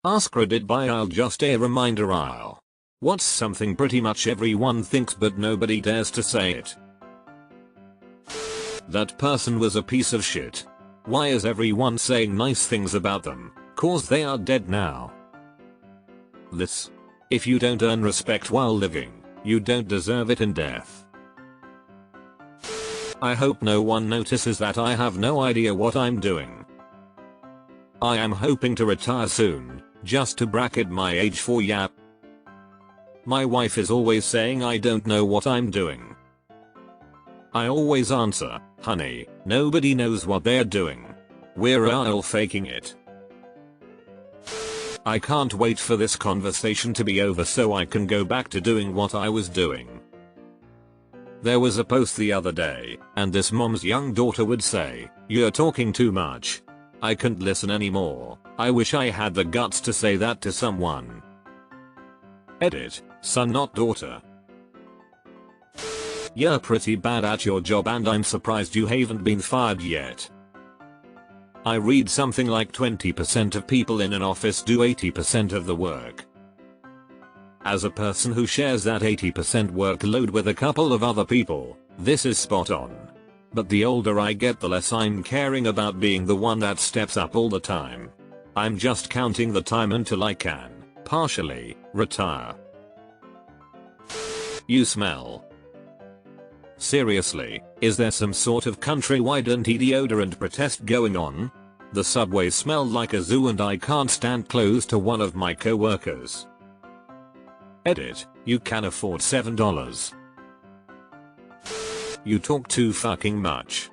AskReddit by I'll just a reminder What's something pretty much everyone thinks but nobody dares to say it? That person was a piece of shit. Why is everyone saying nice things about them? Cause they are dead now. This. If you don't earn respect while living, you don't deserve it in death. I hope no one notices that I have no idea what I'm doing. I am hoping to retire soon, just to bracket my age for yap. My wife is always saying I don't know what I'm doing. I always answer, honey, nobody knows what they're doing. We're all faking it. I can't wait for this conversation to be over so I can go back to doing what I was doing. There was a post the other day, and this mom's young daughter would say, "You're talking too much. I can't listen anymore." I wish I had the guts to say that to someone. Edit, son not daughter. You're pretty bad at your job and I'm surprised you haven't been fired yet. I read something like 20% of people in an office do 80% of the work. As a person who shares that 80% workload with a couple of other people, this is spot on. But the older I get, the less I'm caring about being the one that steps up all the time. I'm just counting the time until I can, partially, retire. You smell. Seriously, is there some sort of countrywide anti-deodorant protest going on? The subway smelled like a zoo and I can't stand close to one of my co-workers. Edit, you can afford $7. You talk too fucking much.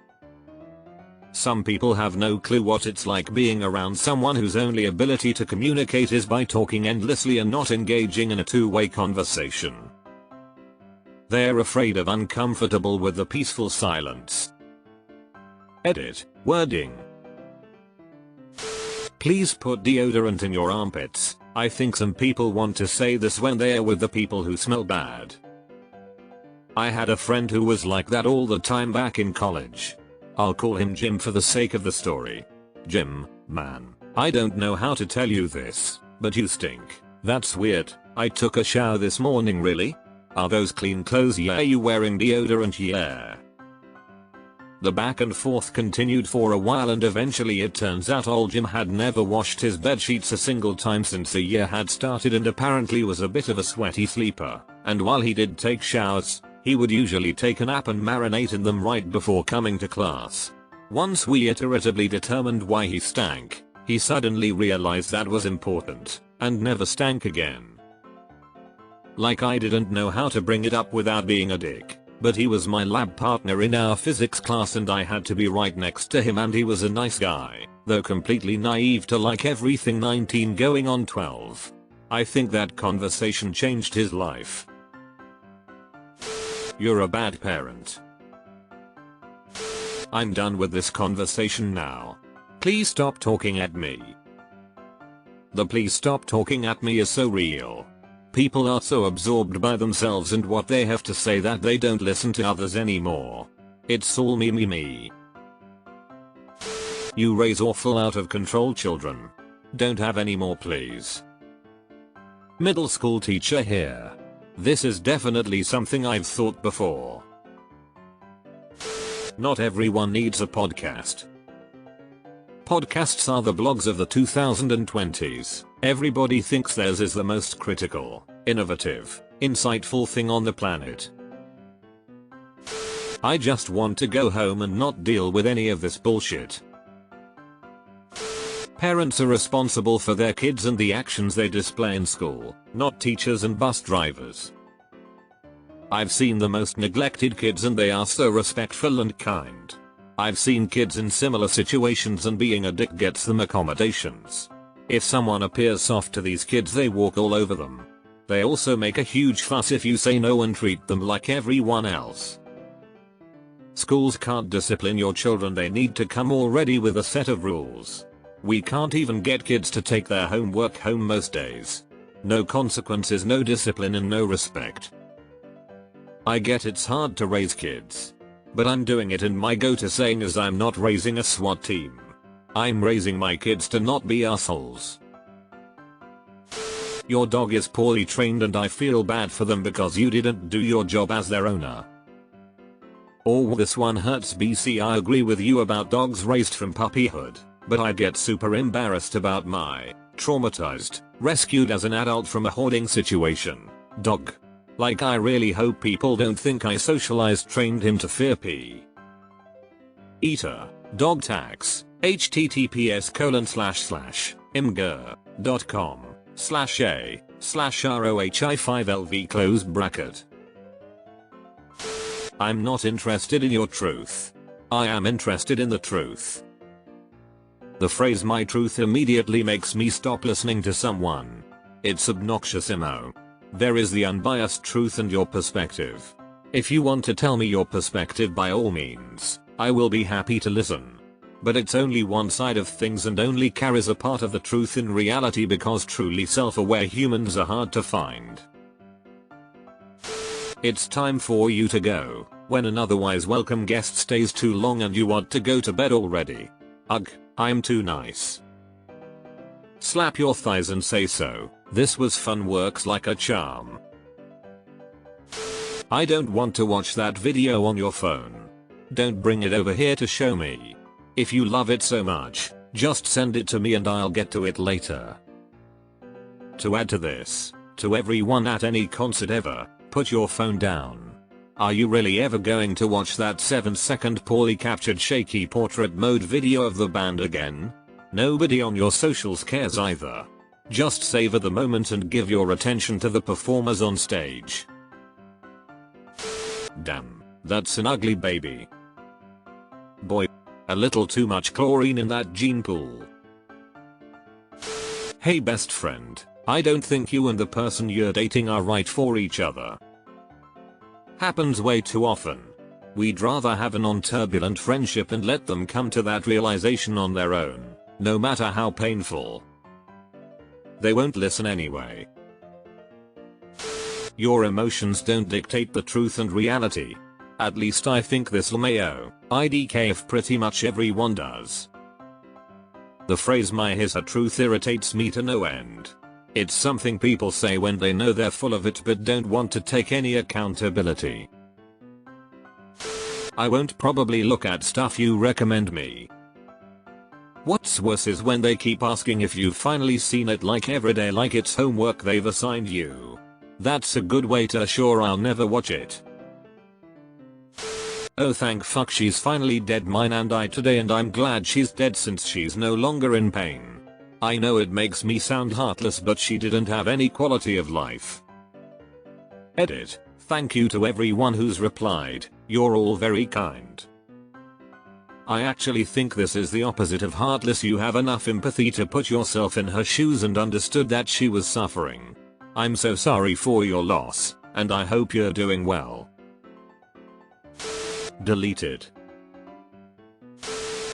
Some people have no clue what it's like being around someone whose only ability to communicate is by talking endlessly and not engaging in a two-way conversation. They're afraid of uncomfortable with the peaceful silence. Edit, wording. Please put deodorant in your armpits. I think some people want to say this when they're with the people who smell bad. I had a friend who was like that all the time back in college. I'll call him Jim for the sake of the story. Jim, man, I don't know how to tell you this, but you stink. That's weird. I took a shower this morning. Really? Are those clean clothes? Yeah. Are you wearing deodorant? Yeah. The back and forth continued for a while and eventually it turns out old Jim had never washed his bedsheets a single time since the year had started and apparently was a bit of a sweaty sleeper, and while he did take showers, he would usually take a nap and marinate in them right before coming to class. Once we iteratively determined why he stank, he suddenly realized that was important, and never stank again. Like I didn't know how to bring it up without being a dick. But he was my lab partner in our physics class and I had to be right next to him and he was a nice guy, though completely naive to like everything 19 going on 12. I think that conversation changed his life. You're a bad parent. I'm done with this conversation now. Please stop talking at me. The please stop talking at me is so real. People are so absorbed by themselves and what they have to say that they don't listen to others anymore. It's all me. You raise awful out of control children. Don't have any more please. Middle school teacher here. This is definitely something I've thought before. Not everyone needs a podcast. Podcasts are the blogs of the 2020s. Everybody thinks theirs is the most critical, innovative, insightful thing on the planet. I just want to go home and not deal with any of this bullshit. Parents are responsible for their kids and the actions they display in school, not teachers and bus drivers. I've seen the most neglected kids and they are so respectful and kind. I've seen kids in similar situations and being a dick gets them accommodations. If someone appears soft to these kids they walk all over them. They also make a huge fuss if you say no and treat them like everyone else. Schools can't discipline your children, they need to come already with a set of rules. We can't even get kids to take their homework home most days. No consequences, no discipline and no respect. I get it's hard to raise kids. But I'm doing it and my go-to saying is I'm not raising a SWAT team. I'm raising my kids to not be assholes. Your dog is poorly trained and I feel bad for them because you didn't do your job as their owner. Or this one hurts BC. I agree with you about dogs raised from puppyhood, but I get super embarrassed about my traumatized, rescued as an adult from a hoarding situation dog. Like I really hope people don't think I socialized trained him to fear pee. Eater. Dog tax. https://imgur.com/a/rohi5lv close bracket. I'm not interested in your truth. I am interested in the truth. The phrase my truth immediately makes me stop listening to someone. It's obnoxious emo. There is the unbiased truth and your perspective. If you want to tell me your perspective, by all means, I will be happy to listen. But it's only one side of things and only carries a part of the truth in reality because truly self-aware humans are hard to find. It's time for you to go when an otherwise welcome guest stays too long and you want to go to bed already. Ugh, I'm too nice. Slap your thighs and say so. This was fun, works like a charm. I don't want to watch that video on your phone. Don't bring it over here to show me. If you love it so much, just send it to me and I'll get to it later. To add to this, to everyone at any concert ever, put your phone down. Are you really ever going to watch that 7-second poorly captured shaky portrait mode video of the band again? Nobody on your socials cares either. Just savor the moment and give your attention to the performers on stage. Damn, that's an ugly baby. Boy, a little too much chlorine in that gene pool. Hey best friend, I don't think you and the person you're dating are right for each other. Happens way too often. We'd rather have a non-turbulent friendship and let them come to that realization on their own, no matter how painful. They won't listen anyway. Your emotions don't dictate the truth and reality. At least I think this LMAO, IDK if pretty much everyone does. The phrase my here's a truth irritates me to no end. It's something people say when they know they're full of it but don't want to take any accountability. I won't probably look at stuff you recommend me. What's worse is when they keep asking if you've finally seen it like every day, like it's homework they've assigned you. That's a good way to assure I'll never watch it. Oh thank fuck she's finally dead. Mine and I today and I'm glad she's dead since she's no longer in pain. I know it makes me sound heartless but she didn't have any quality of life. Edit. Thank you to everyone who's replied, you're all very kind. I actually think this is the opposite of heartless. You have enough empathy to put yourself in her shoes and understood that she was suffering. I'm so sorry for your loss, and I hope you're doing well. Deleted.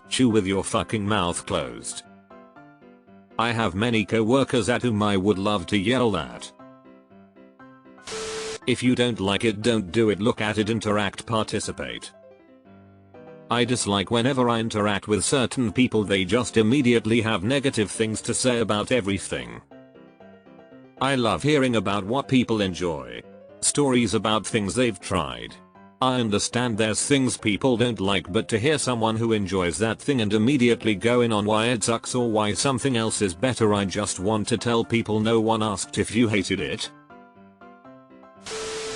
Chew with your fucking mouth closed. I have many co-workers at whom I would love to yell at. If you don't like it, don't do it. Look at it, interact, participate. I dislike whenever I interact with certain people, they just immediately have negative things to say about everything. I love hearing about what people enjoy. Stories about things they've tried. I understand there's things people don't like, but to hear someone who enjoys that thing and immediately go in on why it sucks or why something else is better, I just want to tell people no one asked if you hated it.